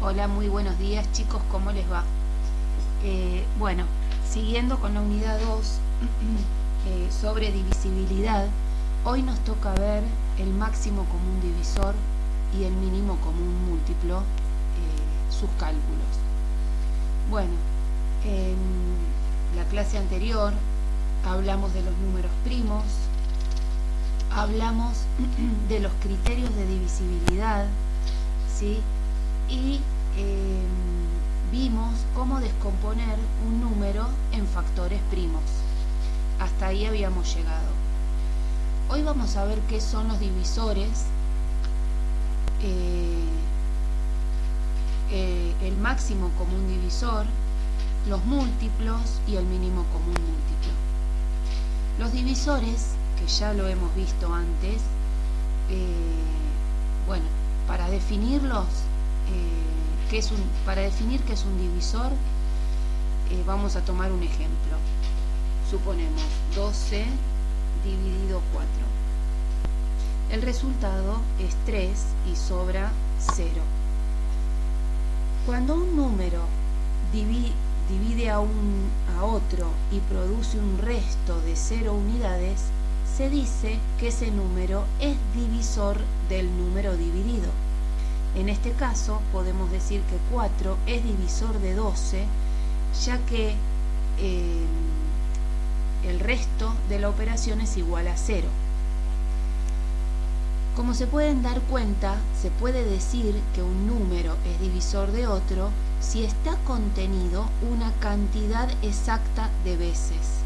Hola, muy buenos días chicos, ¿cómo les va? Bueno, siguiendo con la unidad 2 sobre divisibilidad, hoy nos toca ver el máximo común divisor y el mínimo común múltiplo, sus cálculos. Bueno, en la clase anterior hablamos de los números primos, hablamos de los criterios de divisibilidad, ¿sí? Y vimos cómo descomponer un número en factores primos. Hasta ahí habíamos llegado. Hoy vamos a ver qué son los divisores, el máximo común divisor, los múltiplos y el mínimo común múltiplo. Los divisores, que ya lo hemos visto antes, bueno, para definirlos, para definir qué es un divisor, vamos a tomar un ejemplo. Suponemos 12 dividido 4. El resultado es 3 y sobra 0. Cuando un número divide a otro y produce un resto de 0 unidades, se dice que ese número es divisor del número dividido. En este caso podemos decir que 4 es divisor de 12, ya que el resto de la operación es igual a 0. Como se pueden dar cuenta, se puede decir que un número es divisor de otro si está contenido una cantidad exacta de veces.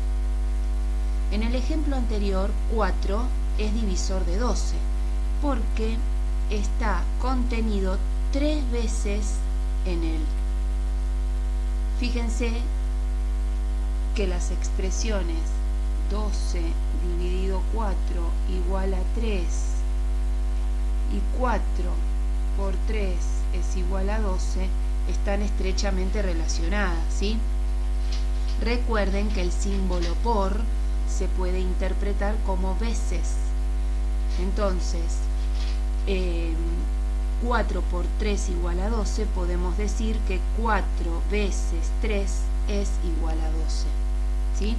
En el ejemplo anterior, 4 es divisor de 12, porque está contenido 3 veces en él. Fíjense que las expresiones 12 dividido 4 igual a 3 y 4 por 3 es igual a 12 están estrechamente relacionadas, ¿sí? Recuerden que el símbolo por se puede interpretar como veces. Entonces, 4 por 3 igual a 12, podemos decir que 4 veces 3 es igual a 12, ¿sí?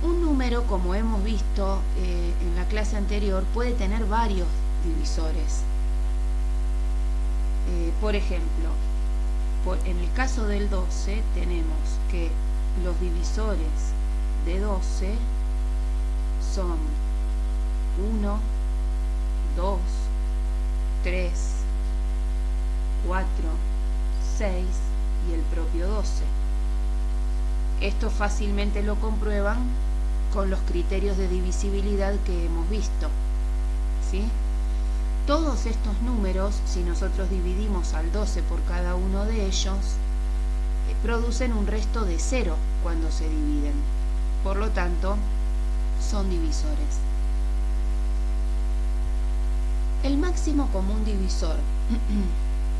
Un número, como hemos visto en la clase anterior, puede tener varios divisores. Por ejemplo, en el caso del 12 tenemos que los divisores de 12 son 1, 2, 3, 4, 6 y el propio 12. Esto fácilmente lo comprueban con los criterios de divisibilidad que hemos visto, ¿sí? Todos estos números, si nosotros dividimos al 12 por cada uno de ellos, producen un resto de 0 cuando se dividen. Por lo tanto, son divisores. El máximo común divisor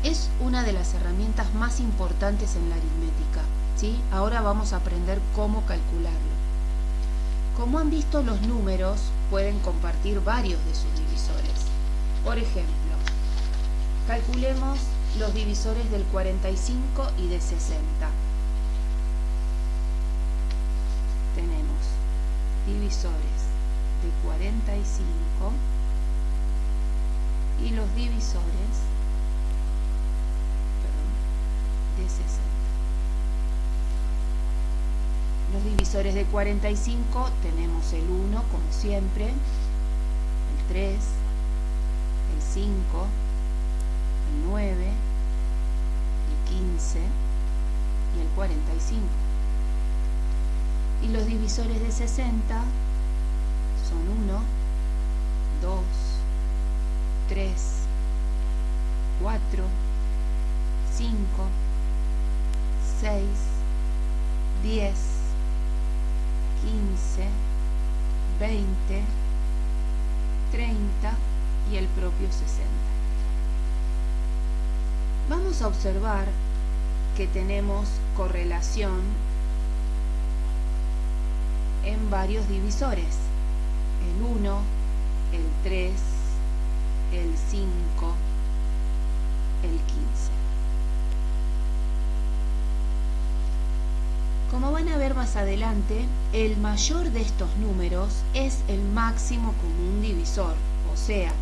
es una de las herramientas más importantes en la aritmética, ¿sí? Ahora vamos a aprender cómo calcularlo. Como han visto, los números pueden compartir varios de sus divisores. Por ejemplo, calculemos los divisores del 45 y de 60. Tenemos divisores de 45 y los divisores de 60. Los divisores de 45 tenemos el 1, como siempre, el 3, el 5, el 9, el 15 y el 45. Y los divisores de 60 son 1, 2, 3, 4, 5, 6, 10, 15, 20, 30 y el propio 60. Vamos a observar que tenemos correlación en varios divisores: el 1, el 3, el 5, el 15. más adelante, el mayor de estos números es el máximo común divisor, o sea,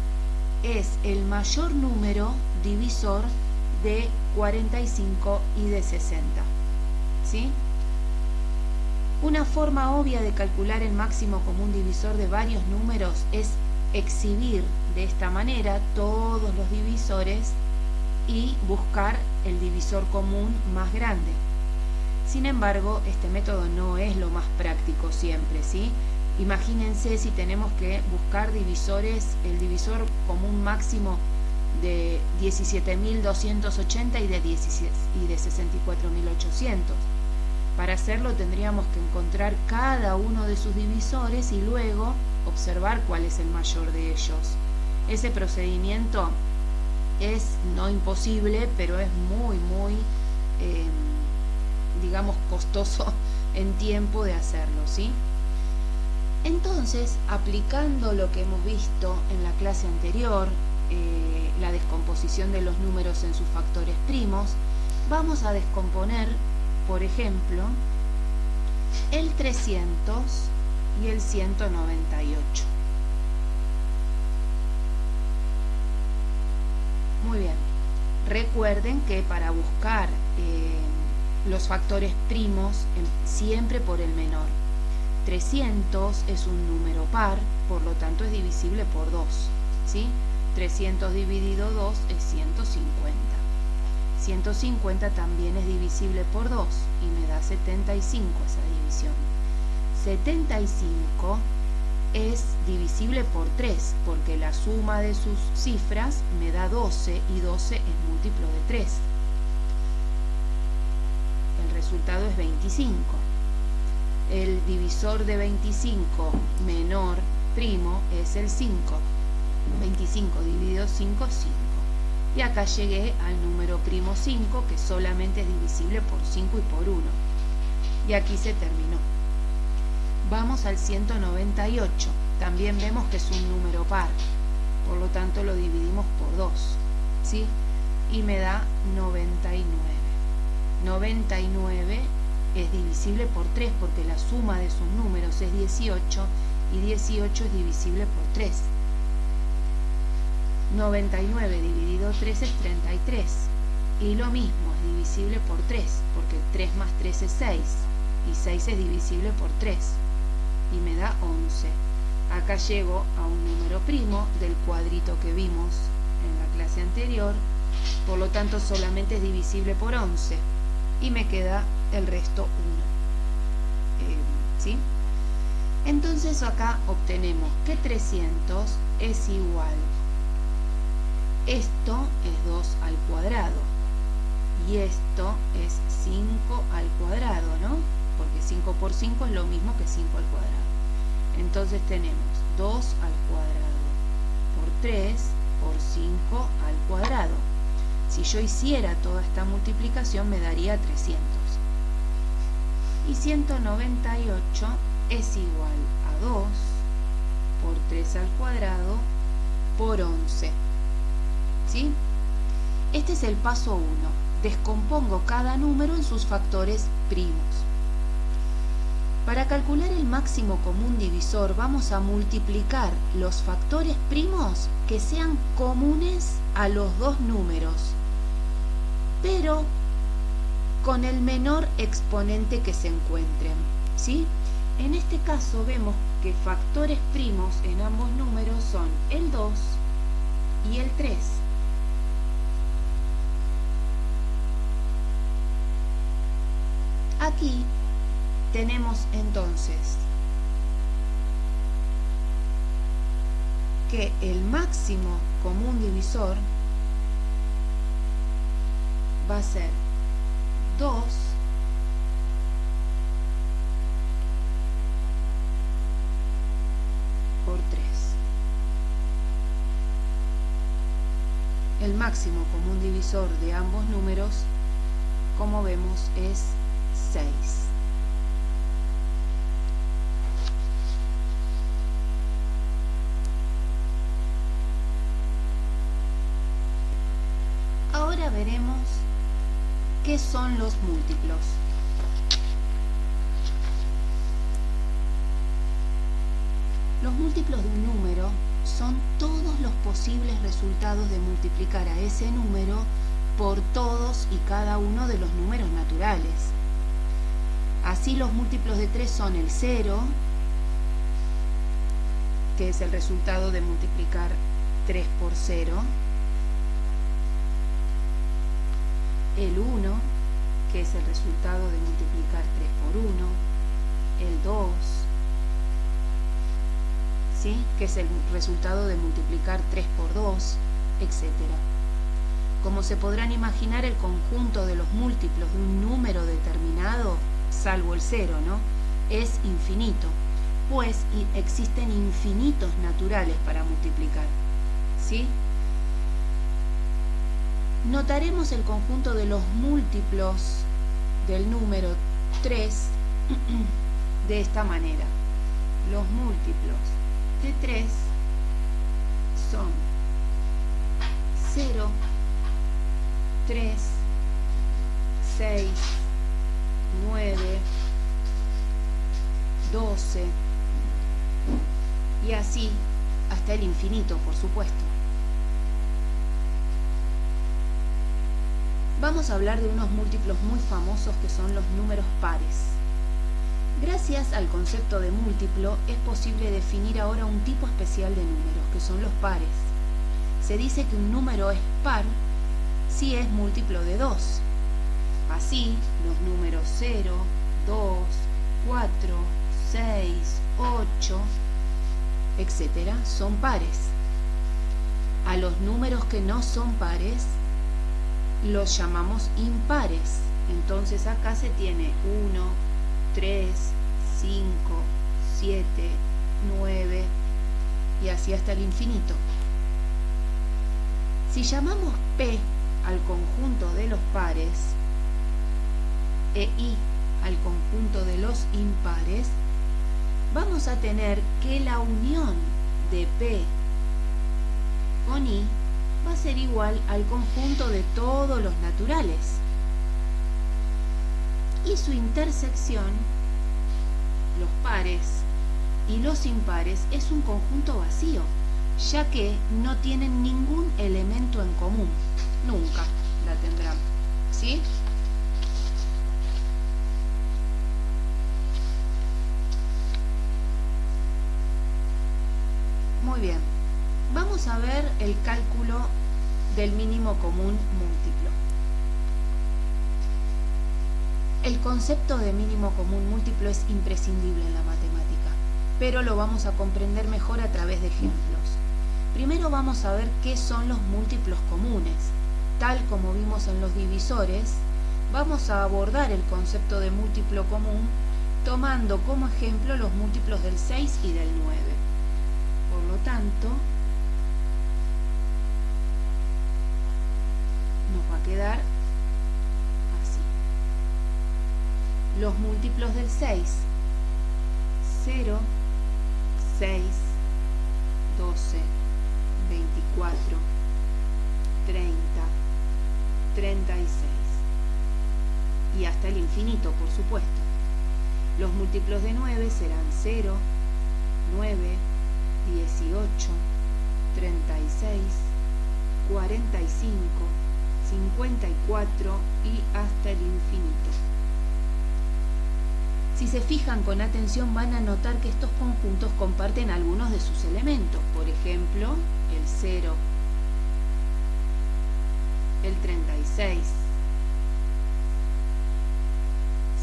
es el mayor número divisor de 45 y de 60. ¿Sí? Una forma obvia de calcular el máximo común divisor de varios números es exhibir de esta manera todos los divisores y buscar el divisor común más grande. Sin embargo, este método no es lo más práctico siempre, ¿sí? Imagínense si tenemos que buscar divisores, el divisor común máximo de 17.280 y de 64.800. Para hacerlo tendríamos que encontrar cada uno de sus divisores y luego observar cuál es el mayor de ellos. Ese procedimiento es no imposible, pero es muy digamos costoso en tiempo de hacerlo, ¿sí? Entonces, aplicando lo que hemos visto en la clase anterior, la descomposición de los números en sus factores primos, vamos a descomponer, por ejemplo, el 300 y el 198. Muy bien. Recuerden que para buscar los factores primos, siempre por el menor. 300 es un número par, por lo tanto es divisible por 2, ¿sí? 300 dividido 2 es 150. 150 también es divisible por 2 y me da 75 esa división. 75 es divisible por 3 porque la suma de sus cifras me da 12 y 12 es múltiplo de 3. El resultado es 25. El divisor de 25 menor primo es el 5. 25 dividido 5 es 5. Y acá llegué al número primo 5, que solamente es divisible por 5 y por 1. Y aquí se terminó. Vamos al 198. También vemos que es un número par. Por lo tanto lo dividimos por 2. ¿Sí? Y me da 99. 99 es divisible por 3 porque la suma de sus números es 18 y 18 es divisible por 3. 99 dividido 3 es 33 y lo mismo es divisible por 3 porque 3 más 3 es 6 y 6 es divisible por 3 y me da 11. Acá llego a un número primo del cuadrito que vimos en la clase anterior, por lo tanto solamente es divisible por 11 y me queda el resto 1. ¿Sí? Entonces acá obtenemos que 300 es igual. Esto es 2 al cuadrado y esto es 5 al cuadrado, ¿no? Porque 5 por 5 es lo mismo que 5 al cuadrado. Entonces tenemos 2 al cuadrado por 3 por 5 al cuadrado. Si yo hiciera toda esta multiplicación me daría 300. Y 198 es igual a 2 por 3 al cuadrado por 11. ¿Sí? Este es el paso 1. Descompongo cada número en sus factores primos. Para calcular el máximo común divisor vamos a multiplicar los factores primos que sean comunes a los dos números, pero con el menor exponente que se encuentren, ¿sí? En este caso vemos que factores primos en ambos números son el 2 y el 3. Aquí tenemos entonces que el máximo común divisor va a ser 2 por 3. El máximo común divisor de ambos números, como vemos, es 6. Ahora veremos qué son los múltiplos. Los múltiplos de un número son todos los posibles resultados de multiplicar a ese número por todos y cada uno de los números naturales. Así, los múltiplos de 3 son el 0, que es el resultado de multiplicar 3 por 0, el 1, que es el resultado de multiplicar 3 por 1, el 2, ¿sí?, que es el resultado de multiplicar 3 por 2, etc. Como se podrán imaginar, el conjunto de los múltiplos de un número determinado, salvo el 0, ¿no?, es infinito, pues existen infinitos naturales para multiplicar, ¿sí? Notaremos el conjunto de los múltiplos del número 3 de esta manera. Los múltiplos de 3 son 0, 3, 6, 9, 12 y así hasta el infinito, por supuesto. Vamos a hablar de unos múltiplos muy famosos que son los números pares. Gracias al concepto de múltiplo es posible definir ahora un tipo especial de números, que son los pares. Se dice que un número es par si es múltiplo de 2. Así, los números 0, 2, 4, 6, 8, etc. son pares. A los números que no son pares los llamamos impares. Entonces acá se tiene 1, 3, 5, 7, 9 y así hasta el infinito. Si llamamos P al conjunto de los pares e I al conjunto de los impares, vamos a tener que la unión de P con I va a ser igual al conjunto de todos los naturales. Y su intersección, los pares y los impares, es un conjunto vacío, ya que no tienen ningún elemento en común. Nunca la tendrán, ¿sí? Muy bien. Vamos a ver el cálculo del mínimo común múltiplo. El concepto de mínimo común múltiplo es imprescindible en la matemática, pero lo vamos a comprender mejor a través de ejemplos. Primero vamos a ver qué son los múltiplos comunes. Tal como vimos en los divisores, vamos a abordar el concepto de múltiplo común tomando como ejemplo los múltiplos del 6 y del 9. Por lo tanto, nos va a quedar así. Los múltiplos del 6: 0, 6, 12, 24, 30, 36 y hasta el infinito, por supuesto. Los múltiplos de 9 serán 0, 9, 18, 36, 45, 54 y hasta el infinito. Si se fijan con atención van a notar que estos conjuntos comparten algunos de sus elementos, por ejemplo, el 0, el 36.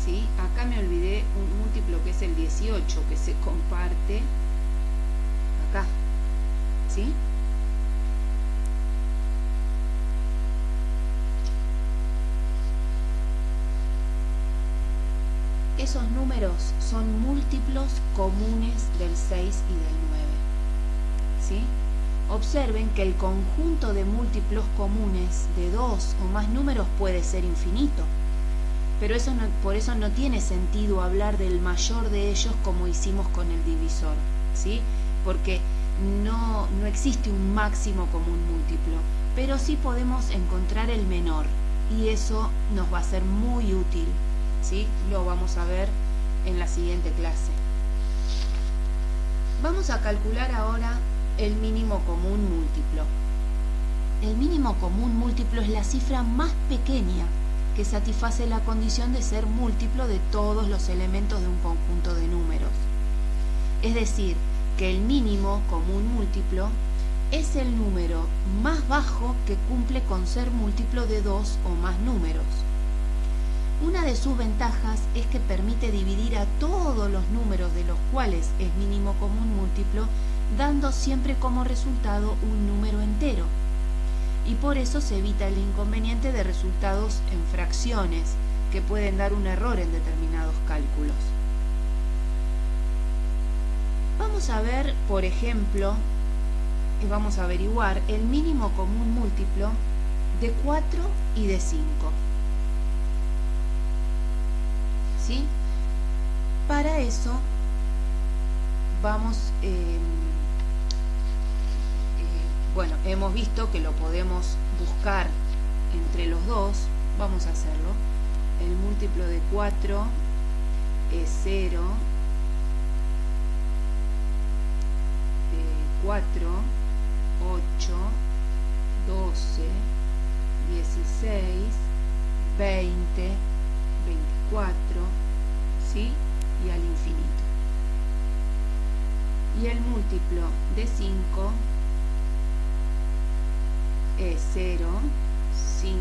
¿Sí? Acá me olvidé un múltiplo que es el 18, que se comparte acá, ¿sí? Esos números son múltiplos comunes del 6 y del 9, ¿sí? Observen que el conjunto de múltiplos comunes de 2 o más números puede ser infinito, pero por eso no tiene sentido hablar del mayor de ellos como hicimos con el divisor, ¿sí? Porque no existe un máximo común múltiplo, pero sí podemos encontrar el menor y eso nos va a ser muy útil, ¿sí? Lo vamos a ver en la siguiente clase. Vamos a calcular ahora el mínimo común múltiplo. El mínimo común múltiplo es la cifra más pequeña que satisface la condición de ser múltiplo de todos los elementos de un conjunto de números. Es decir, que el mínimo común múltiplo es el número más bajo que cumple con ser múltiplo de dos o más números. Una de sus ventajas es que permite dividir a todos los números de los cuales es mínimo común múltiplo, dando siempre como resultado un número entero. Y por eso se evita el inconveniente de resultados en fracciones, que pueden dar un error en determinados cálculos. Vamos a ver, por ejemplo, y vamos a averiguar el mínimo común múltiplo de 4 y de 5. ¿Sí? Para eso vamos, bueno, hemos visto que lo podemos buscar entre los dos. Vamos a hacerlo. El múltiplo de 4 es 0, 4, 8, 12, 16, 20, 24, ¿sí? Y al infinito. Y el múltiplo de 5 es 0, 5,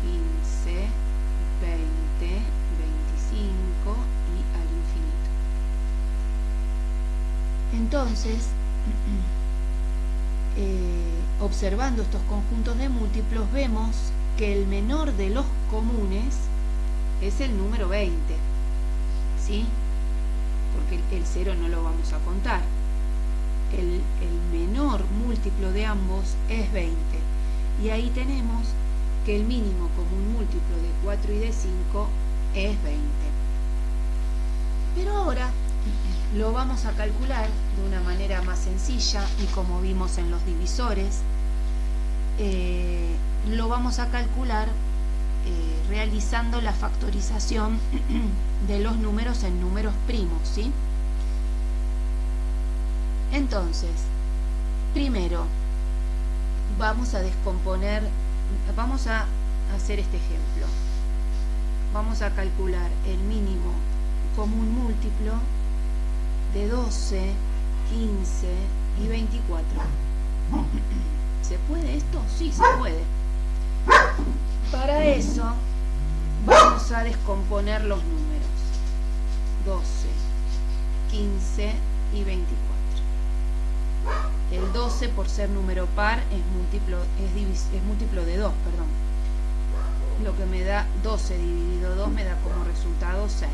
15, 20, 25 y al infinito. Entonces, observando estos conjuntos de múltiplos, vemos que el menor de los comunes es el número 20, ¿sí? Porque el 0 no lo vamos a contar. El menor múltiplo de ambos es 20. Y ahí tenemos que el mínimo común múltiplo de 4 y de 5 es 20. Pero ahora lo vamos a calcular de una manera más sencilla, y como vimos en los divisores, lo vamos a calcular realizando la factorización de los números en números primos, ¿sí? Entonces, primero vamos a descomponer, vamos a hacer este ejemplo. Vamos a calcular el mínimo común múltiplo de 12, 15 y 24. ¿Se puede esto? Sí, se puede. Para eso vamos a descomponer los números 12, 15 y 24. El 12, por ser número par, es múltiplo de 2, perdón. Lo que me da 12 dividido 2 me da como resultado 6.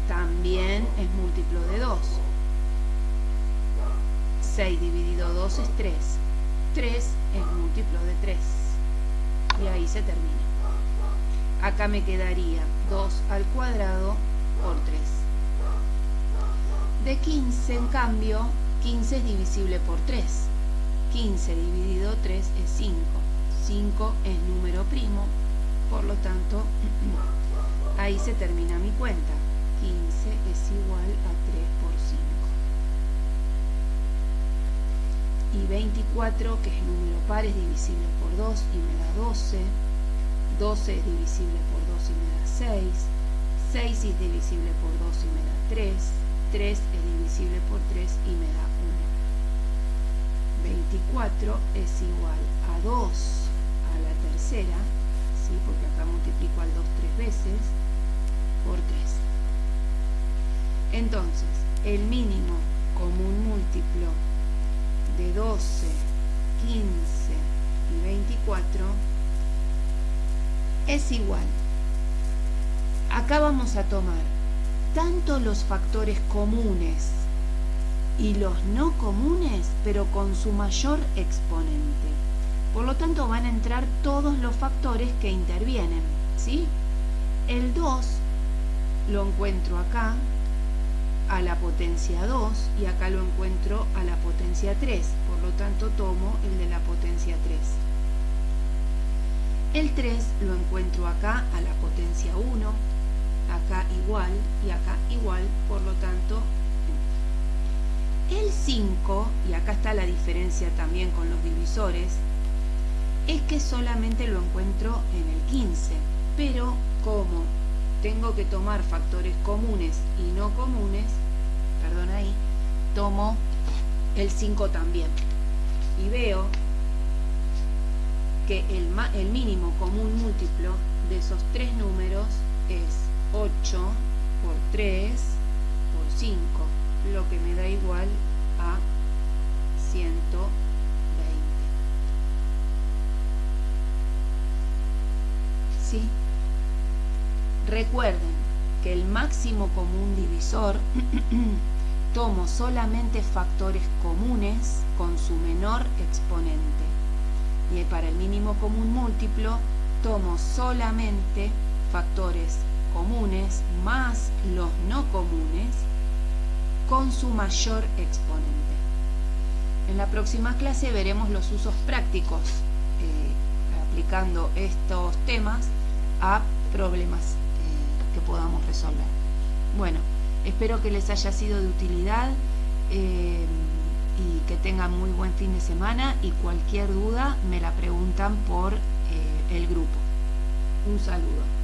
También es múltiplo de 2. 6 dividido 2 es 3. 3 es múltiplo de 3. Y ahí se termina. Acá me quedaría 2 al cuadrado por 3. De 15, en cambio, 15 es divisible por 3. 15 dividido 3 es 5. 5 es número primo, por lo tanto, ahí se termina mi cuenta. 15 es igual a 3 por 5. Y 24, que es número par, es divisible por 2 y me da 12. 12 es divisible por 2 y me da 6. 6 es divisible por 2 y me da 3. 3 es divisible por 3 y me da 1. 24 es igual a 2 a la tercera, ¿sí? Porque acá multiplico al 2 3 veces, por 3. Entonces, el mínimo común múltiplo de 12, 15 y 24 es igual. Acá vamos a tomar tanto los factores comunes y los no comunes, pero con su mayor exponente. Por lo tanto, van a entrar todos los factores que intervienen, ¿sí? El 2 lo encuentro acá a la potencia 2 y acá lo encuentro a la potencia 3. Por lo tanto, tomo el de la potencia 3. El 3 lo encuentro acá a la potencia 1, acá igual y acá igual, por lo tanto, El 5, y acá está la diferencia también con los divisores, es que solamente lo encuentro en el 15, pero como tengo que tomar factores comunes y no comunes, perdón ahí, tomo el 5 también. Y veo que el mínimo común múltiplo de esos tres números es 8 por 3 por 5, lo que me da igual a 120. ¿Sí? Recuerden que el máximo común divisor tomo solamente factores comunes con su menor exponente. Y para el mínimo común múltiplo tomo solamente factores comunes más los no comunes con su mayor exponente. En la próxima clase veremos los usos prácticos aplicando estos temas a problemas que podamos resolver. Bueno, espero que les haya sido de utilidad y que tengan muy buen fin de semana, y cualquier duda me la preguntan por el grupo. Un saludo.